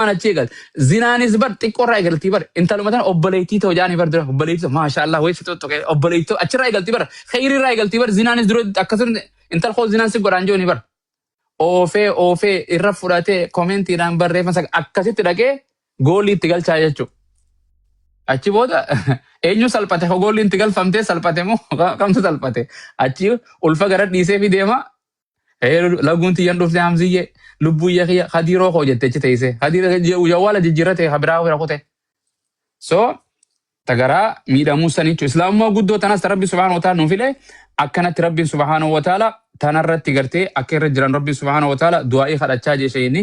mana cegal zinaanis bar xiqqoorraa eegaltii bar intalumatan obboleettii ta'u jaanii bar dura obboleettii maashaallah waysi tokko obboleettii achirraa eegaltii bar khayriirraa eegaltii bar zinaanis dura akkasuma intal koo zinaan si godhaan jooni bar oofee irra fudhatee koomentiidhaan barreeffama akkasitti dhaqee goolii itti galchaa jechuudha. Achi booda eenyu salphate goolii itti galfamtee salphate moo kamtu salphate achi ulfa gara dhiisee fi deema laguun tiyyan dhuftee hamziyyee lubbuu yakiyya hadiiroo koo jettee achi teessee hadiira jawwaala jijjiirate habiraa bira kute so tagaraa miidhamuu sanichu islaamummaa guddoo tanas rabbi subhaanahu wa ta'ala nuuf file akkanatti rabbi subhaanahu wa ta'ala tanarratti gartee akka irra jiran rabbi subhaanahu wa ta'ala du'aa'ii kadhachaa jeeshee inni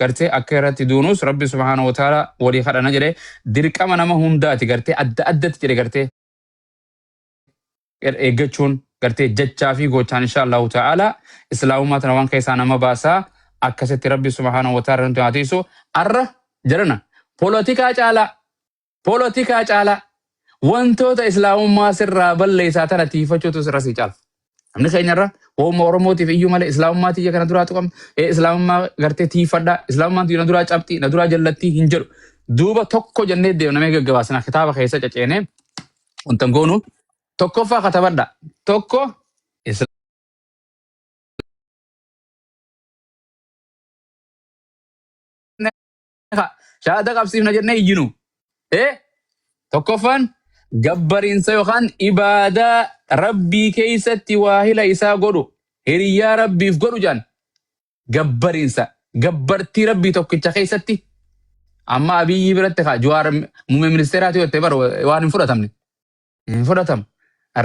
gartee akka irratti duunus rabbi subhaanahu wa ta'ala walii kadhana jedhee dirqama nama hundaati gartee adda addatti jedhe gartee eeggachuun gartee jechaa fi gochaan inshaallahu ta'ala islaamummaa tana waan keessaa nama baasaa akkasitti rabbi subhaanahu wa ta'ala nuti haatiisu arra jedhana poolotikaa caalaa wantoota islaamummaa sirraa balleessaa tana tiifachuutu sirra sii caala. Namni keenyarra hooma Oromootiif iyyuu malee islaamummaa tiyya kana duraa tuqam islaamummaa gartee tiifadhaa islaamummaan tiyya na duraa cabxii na duraa jallattii hin jedhu duuba tokko jennee deemnamee gaggabaasna kitaaba keessa caceenee wantan goonu tokkoffaa katabadha tokko shahaada qabsiifna jennee iyyinu tokkoffaan gabbariinsa yookaan ibaadaa rabbii keessatti waahila isaa godhu hiriyyaa rabbiif godhu jaan gabbariinsa gabbartii rabbii tokkicha keessatti amma abiyyi biratti Jawaar muummee ministeeraati yottee bar waan hin fudhatamne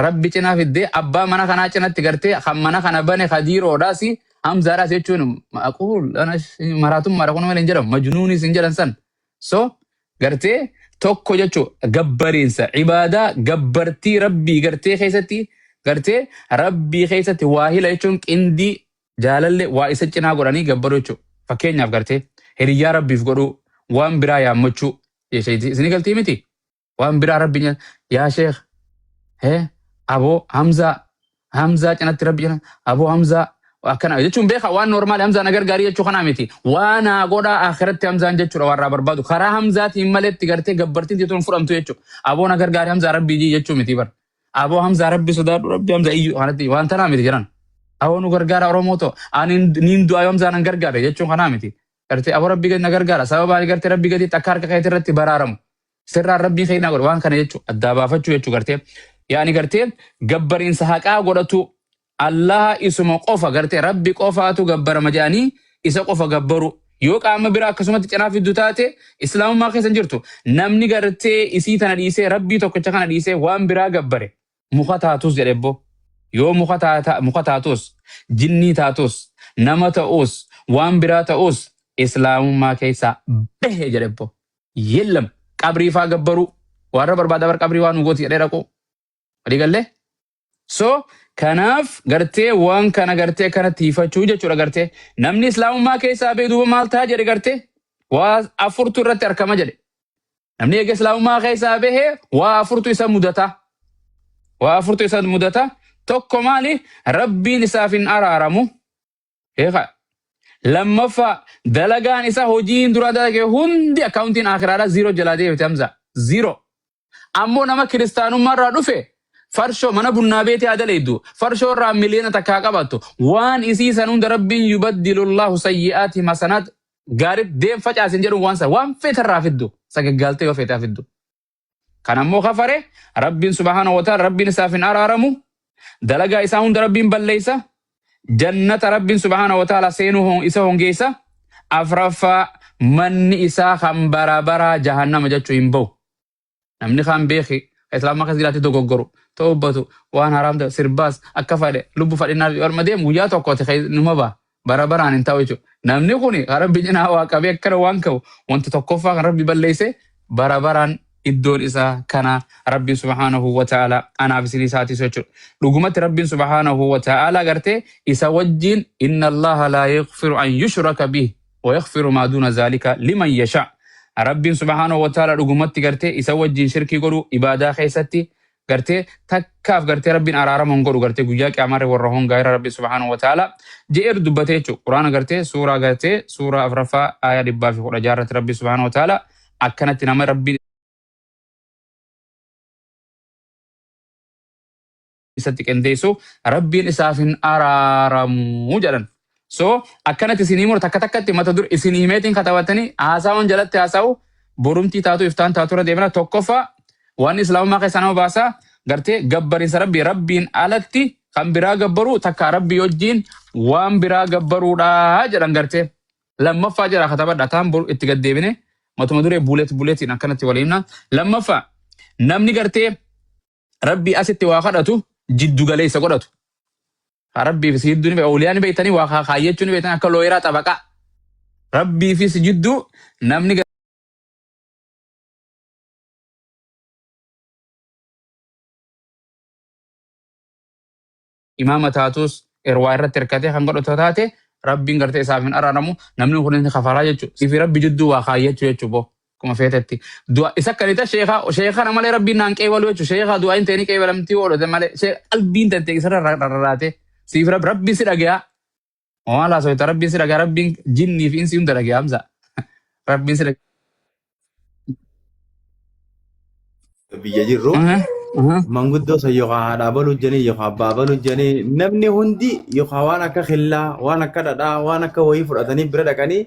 rabbi cinaa fiddee abbaa mana kanaa cinatti gartee kan mana kana bane hadiiroodhaas hamzaadhaas jechuun maquul maraatummaadha kun malee hin jedhamu majnuunis hin jedhan san so gartee tokko jechuun gabbariinsa ibaadaa gabbartii rabbii gartee keessatti gartee rabbii keessatti waahila jechuun qindii jaalallee waa isa cinaa godhanii gabbaruu jechuudha. Fakkeenyaaf gartee hiriyyaa rabbiif godhuu waan biraa yaammachuu isinii galtii miti waan biraa rabbii yaa sheekh aboo hamzaa cinatti rabbi jira aboo hamzaa akkana jechuun beeka waan normaali hamzaa nagar gaarii jechuu kanaa miti waan godhaa akhiratti hamzaan jechuudha warraa barbaadu karaa hamzaatiin maletti gartee gabbartiin jechuun fudhamtu jechuudha aboo nagar gaarii hamzaa rabbii jechuu miti bar aboo hamzaa rabbi sodaadhu rabbi hamzaa iyyuu kanatti waan tanaa miti jiran aboo nu gargaara Oromoo ta'u ani niin du'aa hamzaa nan gargaara jechuun kanaa miti gartee aboo rabbi na gargaara sababa gartee rabbi gadi akka harka keetii irratti baraaramu sirraan rabbii keenyaa godhu waan kana jechuudha addaa baafachuu jechuu gartee yaani gartee gabbariinsa haqaa godhatu Allah isuma qofa gartee rabbi qofaatu gabbarama jedhanii isa qofa gabbaru yoo qaama biraa akkasumatti cinaa fiddu taate islaamummaa keessa hin jirtu namni gartee isii tana dhiisee rabbii tokkicha kana dhiisee waan biraa gabbare muka taatus jedhebbo yoo muka taatus jinnii taatus nama ta'us waan biraa ta'us islaamummaa keessaa bahe jedhebbo yellam qabriifaa gabbaru warra barbaada bar qabrii waan nugooti jedhee dhaqu walii gallee so kanaaf gartee waan kana gartee kana tiifachuu jechuudha gartee namni islaamummaa keessaa bee duuba maal ta'a jedhe gartee waa afurtu irratti argama jedhe namni eega islaamummaa keessaa bahee waa afurtu isa mudata tokko maali rabbiin isaaf hin araaramu lammaffaa dalagaan isaa hojiin dura dalage hundi akkaawuntiin akiraadhaa 0 jalaa deebite hamza 0 ammoo nama kiristaanummaa irraa dhufe farsho mana bunnaa beetee adaleeddu farsho irraa miliyoona takkaa qabattu waan isii san hunda rabbiin yubaddilullahu sayyi'aati masanaat gaarii deem facaasin jedhu waan feetarraa fiddu sagaggaaltee yoo feetaa fiddu kan ammoo kafare rabbiin subhaanahu wa ta'ala rabbiin isaaf hin araaramu dalagaa isaa hunda rabbiin balleessa jannata rabbiin subhaanahu wa ta'ala seenuu isa hongeessa afraffaa manni isaa kan barabaraa jahannama jechuu hin ba'u namni kan beeki islaamummaa keessa jiraate dogoggoru toobatu waan haraamta sirbaas akka fadhe lubbu fadhinaa orma deemu guyyaa tokkooti numa ba'a barabaraan hin ta'u jechuudha namni kuni rabbi cinaa waa qabee akkana waan ka'u wanti tokkoffaa kan rabbi balleesse barabaraan iddoon isaa kana rabbiin subhaanahu wa ta'ala anaaf isin isaatis jechuudha dhugumatti rabbiin subhaanahu wa ta'ala gartee isa wajjiin inna allaha laa yaghfiru an yushraka bih wa yaghfiru maa duuna zaalika liman yasha' rabbiin subhaanahu wa ta'ala dhugumatti gartee isa wajjiin shirkii godhu ibaadaa keessatti gartee takkaaf gartee rabbiin araarama hin godhu gartee guyyaa qiyaamarra warra hongaa irra rabbi subhaanahu wa ta'ala je'eer dubbatee jechuudha. Quraana gartee suuraa afuraffaa aayaa 116 irratti rabbi subhaanahu wa ta'ala akkanatti nama rabbiin isatti qindeessu rabbiin isaaf hin araaramu jedhan. So akkanatti isinii mura takka takkatti mata dur isinii himeetiin katabatanii haasaawwan jalatti haasaa'u borumtii taatu iftaan taatu irra deemna tokkoffaa waan islaamummaa keessaa nama baasaa gartee gabbariinsa rabbiin alatti kan biraa gabbaru takka rabbii wajjiin waan biraa gabbaruudha jedhan gartee. Lammaffaa jira katabadha taan boru itti gaddeebine matuma duree buleetiin akkanatti waliinna. Lammaffaa namni gartee rabbii asitti waa kadhatu jiddu galeessa godhatu. Rabbii fi jidduu ni awliyaan beeytanii waa kaayyachuu ni beeytanii akka looyeraa xabaqaa. Rabbii fi jidduu namni imaama taatus waa irratti hirkatee kan godhatu taate rabbiin gartee isaaf hin araaramu namni kun inni kafaraa jechuudha. Sifi rabbi jidduu waa kaayyachuu jechuudha. Kuma feetetti. Isa kanita sheekha malee rabbiin naan qeebalu jechuudha. Sheekha du'aa hin ta'ini qeebalamtii oolute malee qalbiin tantee isarra rarraate. Siif rabbiin si dhagaya. Maala soita rabbiin si dhagaya rabbiin jinnii fi insi hunda dhagaya hamza. Rabbiin si dhagaya. Biyya jirru manguddoo san yookaan haadha baluu janii yookaan abbaa baluu janii namni hundi yookaan waan akka khillaa waan akka dhadhaa waan akka wayii fudhatanii bira dhaqanii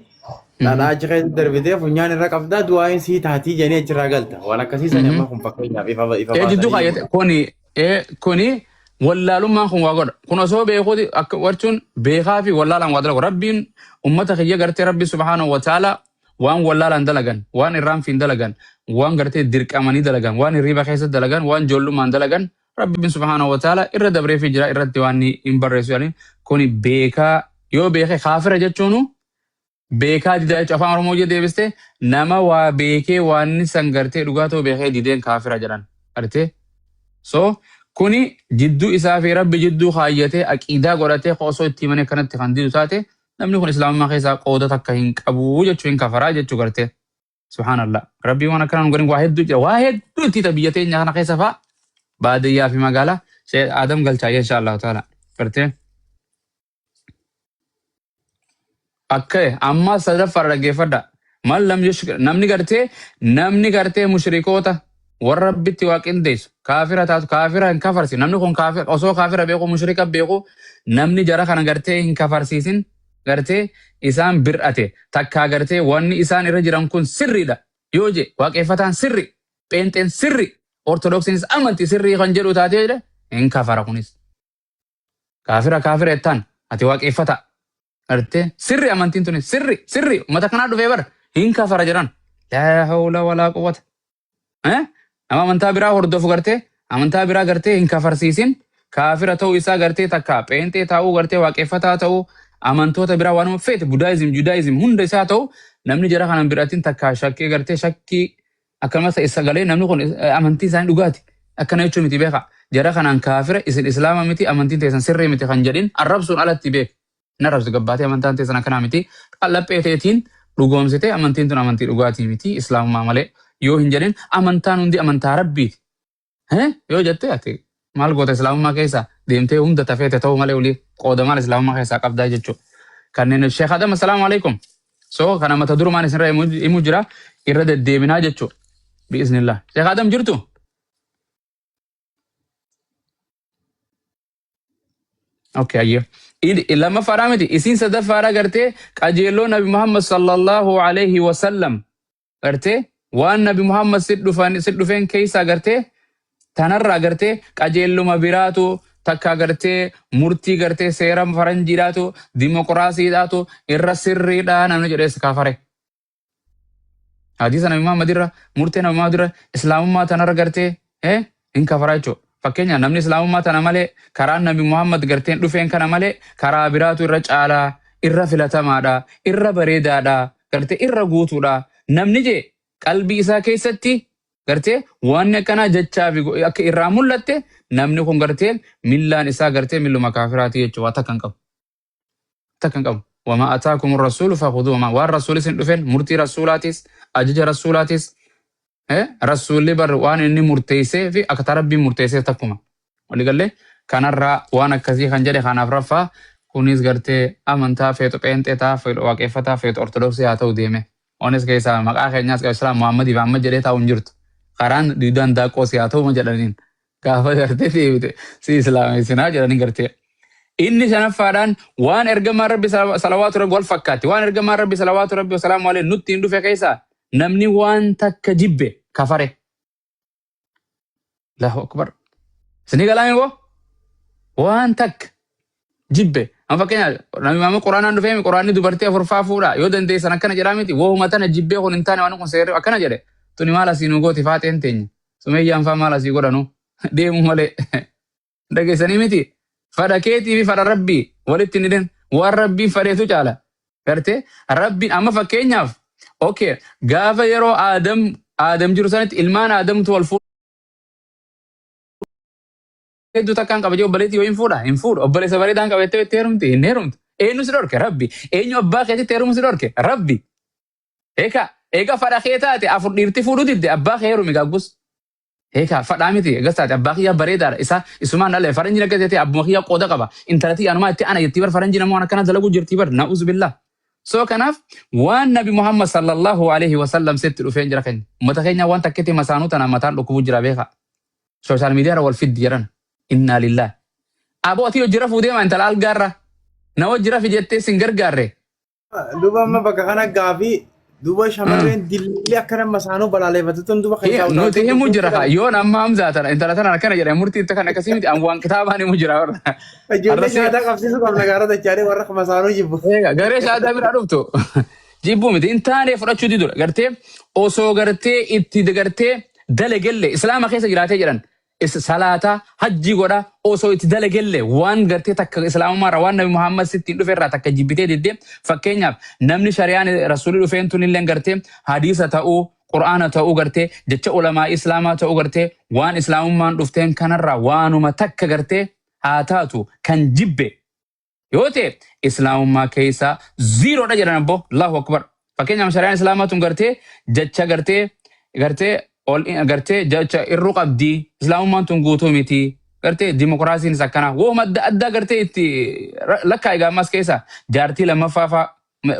dhadhaa achi keessa darbitee funyaan irra qabdaa du'aayin sii taatii janii achirraa galta waan akkasii sanii amma kun fakkeenyaaf ifa baasanii. Jidduu kaayyate kuni wallaalummaan kun waa godha. Kun osoo beekuuti akka warchuun beekaa fi wallaalaan waa dalagu. Rabbiin ummata kiyya gartee rabbi subhaanahu wa ta'ala waan wallaalaan dalagan, waan irraanfiin dalagan, waan gartee dirqamanii dalagan, waan hirriba keessa dalagan, waan ijoollummaan dalagan rabbiin subhaanahu wa ta'ala irra dabree fi jira irratti waan hin barreessu jedhanii kuni beekaa yoo beekee kaafira jechuunu beekaa didaa jechuun afaan oromoo deebiste nama waa beekee waan san gartee dhugaa ta'uu beekee dideen kaafira jedhan gartee. So kuni jidduu isaa fi rabbi jidduu kaayyatee aqiidaa godhatee osoo itti himanii kanatti kan didu taate namni kun islaamummaa keessaa qooda takka hin qabu jechuu hin kafaraa jechuu gartee. Subhaanallah. Rabbii waan akkanaan godhin waa hedduu jira. Waa hedduu itti biyya teenya kana keessa fa'a baadiyyaa fi magaalaa Adam galchaa insha Allah ta'ala gartee. Akka amma sadaffaa dhaggeeffadha. Namni gartee mushrikoota warra rabbitti waa qindeessu kaafira taatu kaafira hin kafarsi namni kun kaafira osoo kaafira beeku mushrika beeku namni jara kana gartee hin kafarsiisin gartee isaan bir'ate takkaa gartee wanni isaan irra jiran kun sirriidha yoo je waaqeffataan sirri pheenxeen sirri ortodoksiinis amantii sirrii kan jedhu taatee jedhe hin kafara kunis kaafira ettaan ati waaqeffata gartee sirri amantiin tuni sirri ummata kanaa dhufee bara hin kafara jedhan laa hawla walaa quwwata. Nama amantaa biraa hordofu gartee amantaa biraa gartee hin kafarsiisin kaafira ta'uu isaa gartee takka pheenxee ta'uu gartee waaqeffataa ta'uu amantoota biraa waanuma feete budaayizim judaayizim hunda isaa ta'u namni jara kanan biraatiin takka shakkii gartee shakkii akkasumas isa galee namni kun amantii isaanii dhugaati akkana jechuun miti beeka jara kanaan kaafira isin islaama miti amantiin teessan sirrii miti kan jedhin arrabsuun alatti beek na arrabsu gabbaatee amantaan teessan akkana miti qal'apheeteetiin dhugoomsite amantiin tun amantii dhugaatii miti islaamummaa malee. Yoo hin jedhin amantaan hundi amantaa rabbiiti. Yoo jettee ati maal goota islaamummaa keessa deemtee hunda tafeete ta'uu malee olii qooda maal islaamummaa keessaa qabdaa jechuudha. Kanneen Sheekh Adam assalaamu alaikum. So kana mata durumaan isinirra himuu jira irra deddeebinaa jechuudha. Bi'iznillah. Sheekh Adam jirtu? Okay ayyee. Lammaffaadhaa miti isiin sadaffaadhaa gartee qajeelloo Nabi Muhammad sallallahu alaihi wasallam gartee waan Nabi Muhammad sit dhufeen keessa gartee tanarraa gartee qajeelluma biraatu takka gartee murtii gartee seera faranjiidhaatu dimokiraasiidhaatu irra sirriidha namni jedhees kaafare. Hadiisa Nabi Muhammad irra murtee Nabi Muhammad irra islaamummaa tanarra gartee hin kafaraa jechuudha. Fakkeenya namni islaamummaa tana malee karaa Nabi Muhammad garteen dhufeen kana malee karaa biraatu irra caalaa irra filatamaadha irra bareedaadha gartee irra guutuudha namni jee. Qalbii isaa keessatti gartee waan akkanaa jechaa fi akka irraa mul'atte namni kun gartee millaan isaa gartee milluma kaafiraati jechuudha takka hin qabu. Takka hin qabu. Wamaa ataakum rasuulu fakhuduu waan rasuulis hin dhufeen murtii rasuulaatis ajaja rasuulaatis Rasuulli bar waan inni murteessee fi akka rabbiin murteessee takkuma. Waliigalee kanarraa waan akkasii kan jedhe kanaaf raffaa kunis gartee amantaa feetu pheenxeetaa feetu waaqeffataa feetu ortodoksii haa ta'u deeme. Onis keessaa maqaa keenyaas Islaam Muhammadiif amma jedhee taa'u hin jirtu. Karaan diidaan daaqoos haa ta'u jedhaniin gaafa gartee deebite si islaameessinaa jedhanii gartee. Inni shanaffaadhaan waan ergamaan rabbi salawaatu rabbi wal fakkaatti waan ergamaan rabbi salawaatu rabbi wasalaamu alayhi nutti hin dhufe keessaa namni waan takka jibbe kafare. Allahu akbar. Sini galaami boo waan takka jibbe. Amma fakkeenyaaf namni maama quraanaan dhufeemi quraanni dubartii afurfaa fuudha yoo dandeessan akkana jedhaa miti wohuma tana jibbee kun hin taane waan kun seerri akkana jedhe tuni maal asii nu gooti faaxeen teenya sumeeyyaan faa maal asii godhanu deemu malee dhageessanii miti fadha keetii fi fadha rabbii walitti ni den waan rabbiin fadheetu caala gartee rabbiin amma fakkeenyaaf okay gaafa yeroo aadam jiru sanitti ilmaan aadamtu wal fuudha. Hedduu takkaan qabajee obboleetti yoo hin fuudha obboleessa bareedaan qabattee itti heerumti hin heerumtu eenyu si dhorke rabbi eenyu abbaa keetitti heerumu si dhorke rabbi eega fadha kee taate afur dhiirti fuudhu didde abbaa kee heerumi gaggus fadhaa miti eegas taate abbaa kiyyaa bareedaadha isumaan dhalee faranji naggatee abbuma kiyyaa qooda qaba intalatti anumaa itti ana jettii bar faranji namoo akkana dalaguu jirtii bar na'uuzu billaa soo kanaaf waan nabi Muhammad sallallahu alaihi wasallam setti dhufeen jira keenya ummata keenya waan takkeetti masaanuu tana mataan dhukkubuu jira beeka sooshaal miidiyaarra wal fiddi jedhan. Inna lillahi. Aboo ati hojjira fuudhee maa intala algaarra na hojjira fi jettee sin gargaarre. Duuba amma bakka kana gaafii duuba shamarreen dilli akkana masaanuu balaaleeffatuun duuba kan ta'u. Nuti himu jira kaa yoon amma hamzaatan intala tana akkana jedhee murtii itti kan akkasii miti waan kitaabaan himu jira warra. Ijoollee shaadaa qabsiisu qabna gaara dachaalee warra masaanuu jibbu. Garee shaadaa bira dhuftu jibbu miti intaanee fudhachuu didura gartee osoo gartee itti gartee dalagellee islaama keessa jiraatee jedhan. Salaata hajji godha osoo itti dalagelle waan gartee takka islaamummaarra waan nabi Muhammad sittiin dhufe irraa takka jibbitee diddee fakkeenyaaf namni shari'aan rasuulii dhufeen tun illee gartee hadiisa ta'uu qura'aana ta'uu gartee jecha ulamaa islaamaa ta'uu gartee waan islaamummaan dhufteen kanarraa waanuma takka gartee haa taatu kan jibbe yoo ta'e islaamummaa keessaa ziiroodha jedhan abbo Allahu akbar fakkeenyaaf shari'aan islaamaa tun gartee jecha gartee gartee jecha irruu qabdii islaamummaan tun guutuu miti gartee dimokiraasiin akkana wooma adda gartee itti lakkaa egaa ammas keessa jaartii lammaffaa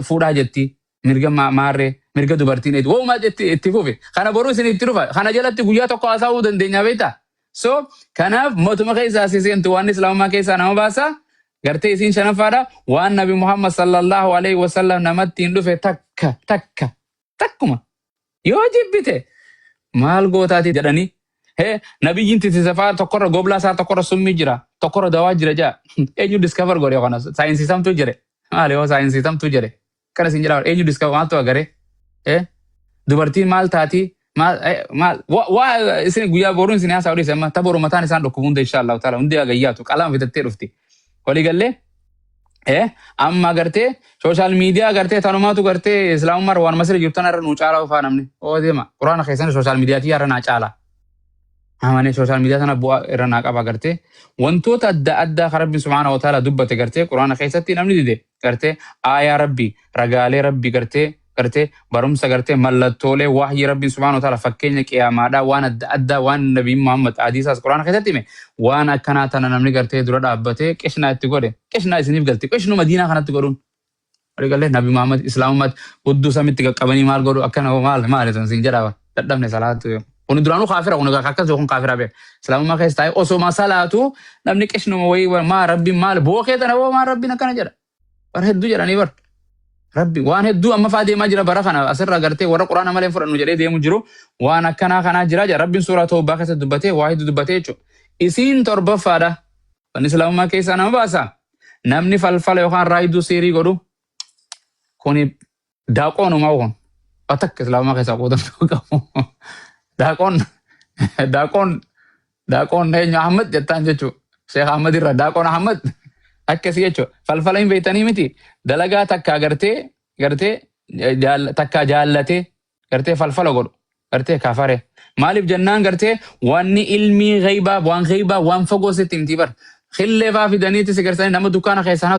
fuudhaa jetti mirga maarree mirga dubartiin eeti wooma itti fufe kana boruu isin itti dhufa kana jalatti guyyaa tokko haasa'uu dandeenya beektaa so kanaaf mootummaa keessaa siseentu waan islaamummaa keessaa nama baasa gartee isiin shanaffaadha waan nabi Muhammad sallallahu alaihi wasallam namatti hin dhufe takkuma yoo jibbite. Maal gootaati jedhanii nabiyyiin titisafaa tokkorra goblaa isaa tokkorra summii jira tokkorra dawaa jira jaa eenyu diskavar godhe kana saayinsiisamtuu jedhe maali yoo saayinsiisamtuu jedhe kana siin jedhaa eenyu diskavar maaltu agaree dubartiin maal taati maal waa isin guyyaa boruun isin haasaa odhiise amma taboru mataan isaan dhukkubu hunda inshaallahu taala hundi agayyaatu qalama fitattee dhufti waliigallee amma gartee sooshaal miidiyaa gartee tanumaatu gartee islaamummaa waan masira jirtan irra nu caalaa ufaa namni oo deema quraana keessan sooshaal miidiyaatii irra naa caala amane sooshaal miidiyaa sana bu'aa irra naa qaba gartee wantoota adda addaa kan rabbiin subhaanahu wa ta'ala dubbate gartee quraana keessatti namni dide gartee aayaa rabbii ragaalee rabbii gartee barumsa gartee mallattoolee waahyi rabbiin subhaanahu wa ta'ala fakkeenya qiyaamaadhaa waan adda addaa waan nabiin Muhammad hadiisaas quraana keessatti hime waan akkanaa tana namni gartee dura dhaabbatee qishnaa itti godhe qishnaa isiniif galte qishnu madiinaa kanatti godhuun waliigalee nabi Muhammad islaamummaatti hudduu samitti qaqqabanii maal godhu akkana maal siin jedhaa dadhabne salaatu kun duraanuu kaafira kun akkas kun kaafira bee islaamummaa keessa taa'ee osoo salaatu namni qishnuma wayii maa rabbiin maal bookee tana maa rabbiin akkana jedha bar hedduu jedhanii bar. Rabbi waan hedduu amma faa deemaa jira bara kana asirra gartee warra quraana malee fudhannu jedhee deemu jiru waan akkanaa jiraa jira rabbiin suuraa Tawbaa keessatti dubbatee waa hedduu dubbatee jechuudha. Isiin torbaffaadha. Kan islaamummaa keessaa nama baasa. Namni falfala yookaan raayiduu seerii godhu kuni daaqoonuma kun atakka islaamummaa keessaa qoodamtuu qabu. Daaqoon eenyu Ahmad jettaan jechuudha. Sheekh Ahmad irra daaqoon Ahmad. Akkasii jechuudha. Falfala hin beektanii miti. Dalagaa takka gartee takka jaallatee gartee falfala godhu. Gartee kafare. Maaliif jennaan gartee wanni ilmii ghaybaa waan fagoo sitti himti bar. Khillee faa fidaniiti si garsanii nama dukkaana keessaa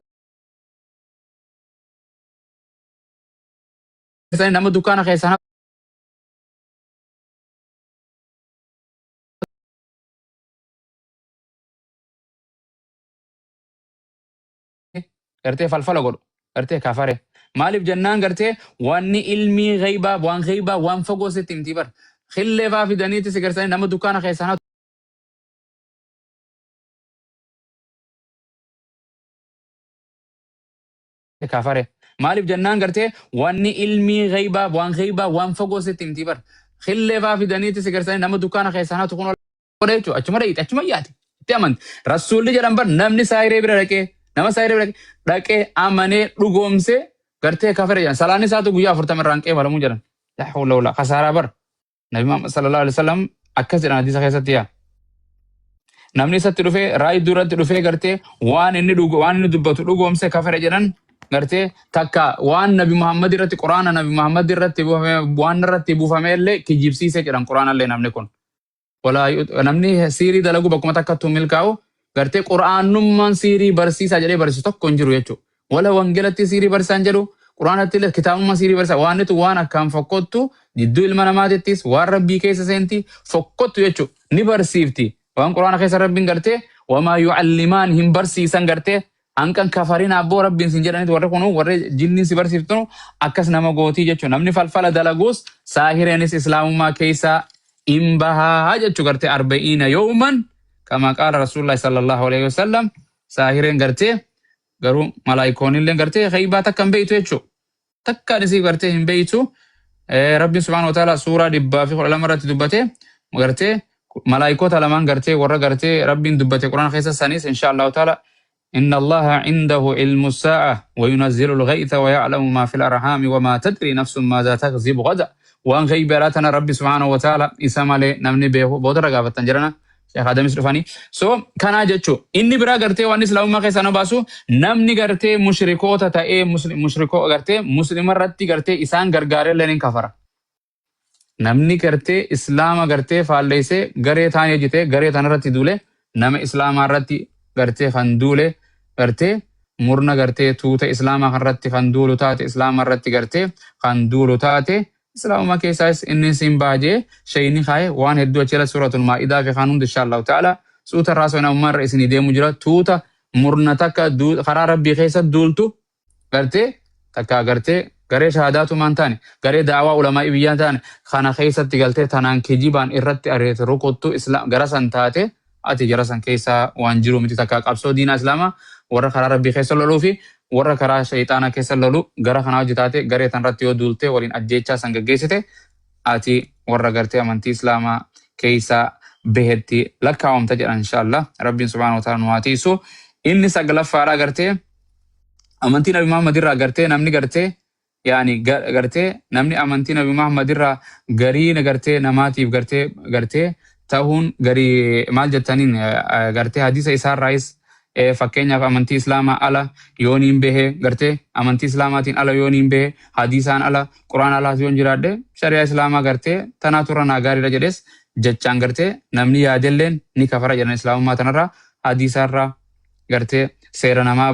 gartee falfala godhu gartee kafare maaliif jennaan gartee wanni ilmii ghaybaa waan fagoo sitti himtii bar khillee faa fidaniiti si garsanii nama dukkaana keessaa kafare maaliif jennaan gartee wanni ilmii ghaybaa waan fagoo sitti himtii bar khillee faa fidaniiti si garsanii nama dukkaana keessaa kun godha jechuudha achuma dhayiiti achuma yaati itti amanti rasuulli jedhan bar namni saayiree bira dhaqee nama saayiree bira dhaqee amanee dhugoomse gartee kafare jedhan salaanni isaatu guyyaa 40 irraan qeebalamuu jedhan yaa hawla wala khasaaraa bar nabi Muhammad sallallahu alaihi wasallam akkas jedhan hadiisa keessatti yaa namni isatti dhufee raayii duratti dhufee gartee waan inni dubbatu dhugoomse kafare jedhan gartee takka waan nabi Muhammad irratti quraana nabi Muhammad irratti waan irratti buufame illee kijibsiise jedhan quraana illee namni kun wala namni siirii dalagu bakkuma takkattuu milkaa'u gartee quraanummaan siirii barsiisaa jedhee barsiisu tokko hin jiru jechuudha wala wangeelatti siirii barsiisan jedhu quraanatti illee kitaabummaa siirii barsiisaa waan itti waan akkaan fokkottu jidduu ilma namaatittis waan rabbii keessa seenti fokkottu jechuudha ni barsiifti waan quraana keessa rabbiin gartee wamaa yu'allimaan hin barsiisan gartee hanqan kafarin abboo rabbiin sin jedhaniit warri kunu warri jinniin si barsiiftunu akkas nama gootii jechuudha namni falfala dalaguus saahireenis islaamummaa keessaa imbahaa jechuu gartee 40 yawman kama qaala rasuulullaahi sallallahu alaihi wasallam saahireen gartee garuu malaayikoonillee gartee ghaybaa takka hin beeytu jechuu takkaan isii gartee hin beeytu rabbiin subhaanahu wa ta'ala suuraa 212 irratti dubbate gartee malaayikoota lamaan gartee warra gartee rabbiin dubbate quraana keessa sanis inshaallahu ta'ala إن الله عنده علم الساعة وينزل الغيث ويعلم ما في الأرحام وما تدري نفس ماذا تكذب غدا وان غيبراتنا ربي سبحانه وتعالى إسام عليه نمني به بودر غافة تنجرنا شيخ آدم سلفاني كان جتشو إني برا غرتي وان إسلام ما كيسانو باسو نمني غرتي مشركوتا تأي مشركو غرتي مسلم رتي غرتي إسان غرغاري لنين كفرة نمني غرتي إسلام غرتي فالليسي غري تاني جيتي غري تاني رتي دولي نم إسلام رتي gartee kan duule gartee murna gartee tuuta islaamaa kanarratti kan duulu taate islaama irratti gartee kan duulu taate islaamuma keessaas inni sin baajee shayni kaaye waan hedduu achira suuratul maa'idaa fi kan hundi inshaallahu ta'ala suuta raasona ummarra isinii deemu jira tuuta murna takka karaa rabbii keessa duultu gartee takka gartee garee shahaadaatu maan taane garee daawaa ulamaa biyyaa taane kana keessatti galtee tanaan kijibaan irratti areete rukuttu gara san taate ati jara san keessa waan jiru miti takka qabsoo diina islaamaa warra karaa rabbii keessa loluu fi warra karaa shayxaana keessa lolu gara kanaa hojjetaate garee tanarratti yoo duulte waliin ajjeechaa san gaggeessite ati warra gartee amantii islaamaa keessa bahetti lakkaawamta jedhan inshaallah rabbiin subhaanahu wa ta'ala nu haa tiisu inni saglaffaadhaa gartee amantii nabi Muhammad irraa gartee namni gartee yaani gartee namni amantii nabi Muhammad irraa gariin gartee namaatiif gartee ta'uun garii maal jettaniin gartee hadiisa isaarraayis fakkeenyaaf amantii islaamaa ala yooniin bahee gartee amantii islaamaatiin ala yooniin bahee hadiisaan ala quraan alaas yoon jiraadde shari'aa islaamaa gartee tanaa turra naa gaariidha jedhes jechaan gartee namni yaadelleen ni kafara jedhan islaamummaa tanarraa hadiisaarraa gartee seera namaa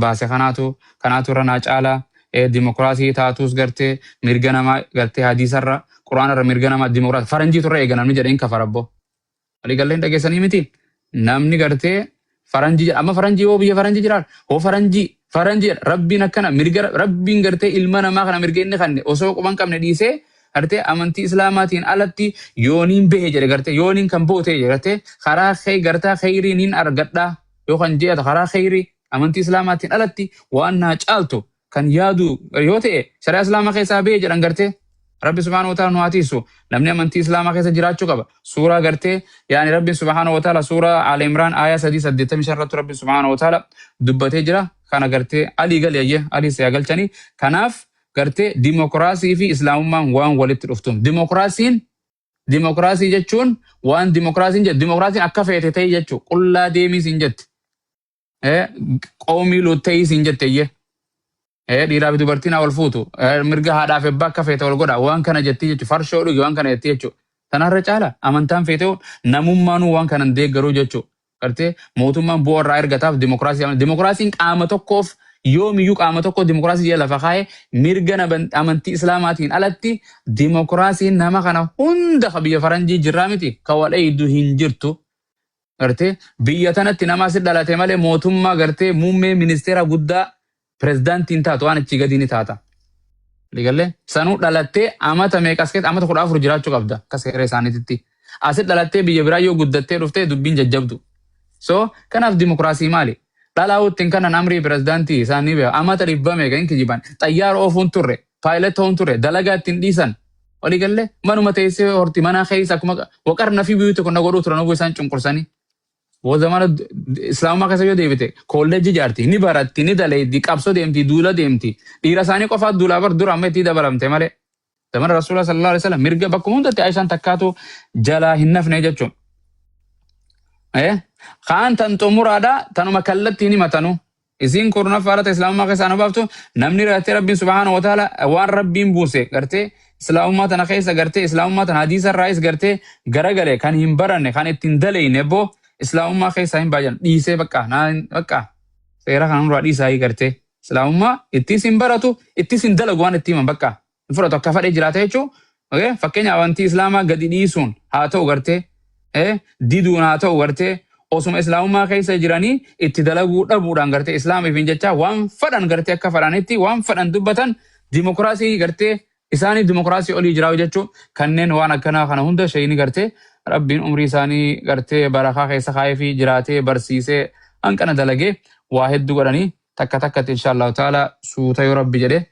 baase kanaatu irra naa caalaa dimokiraasii taatus gartee mirga namaa gartee hadiisarraa quraana irra mirga namaa dimokiraasii faranjii turre eega namni jedheen kafarabbo walii galleen dhageessanii miti namni gartee faranjii jedha amma faranjii hoo biyya faranjii jiraata hoo faranjii rabbiin akkana mirga rabbiin gartee ilma namaa kana mirga inni kanne osoo quban qabne dhiisee gartee amantii islaamaatiin alatti yooniin bahe jedhe gartee yooniin kan boote gartee karaa gartaa khayriin hin argadhaa yookaan jeeta karaa khayrii amantii islaamaatiin alatti waan naa caaltu kan yaadu yoo ta'e shari'aa islaamaa keessaa bahe jedhan gartee rabbi subhaanahu wa ta'ala nu haa tiisu namni amantii islaamaa keessa jiraachuu qaba suuraa gartee yaani rabbi subhaanahu wa ta'ala suuraa Aali Imraan aayaa 385 irratti rabbi subhaanahu wa ta'ala dubbatee jira kana gartee alii galee alii siyaa galchanii kanaaf gartee dimokiraasii fi islaamummaan waan walitti dhuftuun dimokiraasii jechuun waan dimokiraasiin akka feete ta'e jechuu qullaa deemii siin jette qoomii lutta'ii siin jette dhiiraa fi dubartiin wal fuutu mirga haadhaaf ebbaa akka feete wal godha waan kana jetti jechuudha farshoo dhugi waan kana jetti jechuudha tanarra caala amantaan feete namummaanuu waan kanan deeggaruu jechuudha gartee mootummaan bu'aa irraa ergataaf dimokiraasiin qaama tokkoof yoomiyyuu qaama tokko dimokiraasii jala lafa kaa'ee mirga amantii islaamaatiin alatti dimokiraasiin nama kana hunda biyya faranjii jirraa miti ka wal eeydu hin jirtu gartee biyya tanatti nama asit dhalate malee mootummaa gartee muummee ministeera guddaa pirezidaantiin taatu waan achi gadi ni taata. Ligalee sanuu dhalattee amata meeqas keessa amata 14 jiraachuu qabda akka seera isaaniititti. Asit dhalattee biyya biraa yoo guddattee dhuftee dubbiin jajjabdu. So kanaaf dimokiraasii maali? Dhalaa wuttiin kanan amrii pirezidaantii isaanii beeku amata dhibba meeqa hin kijiban xayyaara oofuun turre paayilota ta'uun turre dalagaa ittiin dhiisan. Waliigalee manuma teessee horti mana keessa akkuma waqarna fi biyyuu tokko na godhuu turan oguu isaan cunqursanii. Zamana islaamummaa keessa yoo deebite kolleejjii ijaarti ni baratti ni daleeddi qabsoo deemti duula deemti dhiira isaanii qofaa duulaa bar dura amma itti dabalamte malee. Zamana rasuula sallallahu alaihi wasallam mirga bakka hundatti Aishaan takkaatu jalaa hin nafne jechuun. Kaan tan xumuraadha tanuma kallattiin himatanu. Isiin kurnaffaarata islaamummaa keessaa nu baaftu namni raatee rabbiin subhaanahu wa ta'ala waan rabbiin buuse gartee islaamummaa tana keessa gartee islaamummaa tana hadiisa irraayis gartee garagalee kan hin baranne kan ittiin daleeyne boo islaamummaa keessaa hin baajan dhiisee bakka seera kan hunduraa dhiisaa gartee islaamummaa ittis hin baratu ittis hin dalagu waan itti himan bakka hin fudhatu akka fadhee jiraata jechuun fakkeenya amantii islaamaa gadi dhiisuun haa ta'u gartee diduun haa ta'u gartee osuma islaamummaa keessa jiranii itti dalaguu dhabuudhaan gartee islaamiif hin jecha waan fadhan gartee akka fadhanitti waan fadhan dubbatan dimokiraasii gartee isaanii dimokiraasii olii jiraatu jechuun kanneen waan akkanaa kana hunda shayini gartee rabbiin umrii isaanii gartee barakaa keessa kaayee fi jiraatee barsiisee hanqana dalagee waa hedduu godhanii takka takkatti inshaallahu ta'ala suuta yoo rabbi jedhee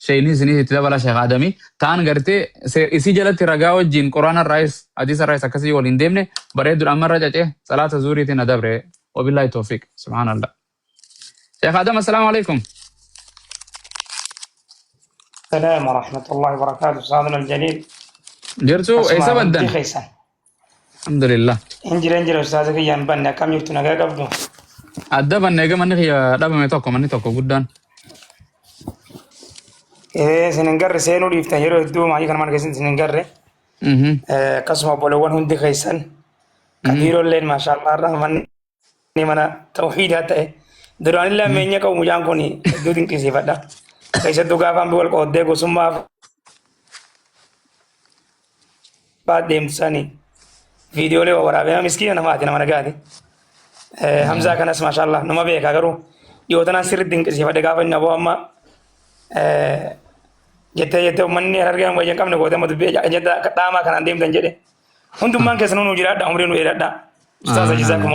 shayini isinii itti dabala sheekh Adamii ta'an gartee isii jalatti ragaa wajjin quraana irraayis hadiisa irraayis akkasii waliin deemne bareedduudhaan marra cacee salaata zuuriitiin adabre wabillahi tawfiq subhaanallah. Sheekh Adam assalaamu alaikum. السلام ورحمة الله وبركاته أستاذنا الجليل. Jirtu eessa baddan? خيسان Alhamdulillah. انجر أستاذك يان بنا كم يكتنا قبضو Adda bannee gama ni dhabame tokko manni tokko guddaan. سننقر سينو ليفتن يرو الدو معي كان ماركسين سننقر قسم بولوان هندي خيسان كثير الليل ما شاء الله الرحمن نمنا توحيد هاته دران الله من يكو مجان كوني دودين كيسي فدا كيسا دوغا فان بول قد ديكو سمما بعد ديم ساني فيديو لي ورابي مسكين انا ماتي نمنا قادي حمزة كان ما شاء الله نما بيكا كرو يوتنا سير الدين كيسي فدا غافن نبو اما jette manni hargaan wayan kamne gote madu be jetta dama kan andem tan jede hundum man kesanu jira da umre no irada ustaz jazakum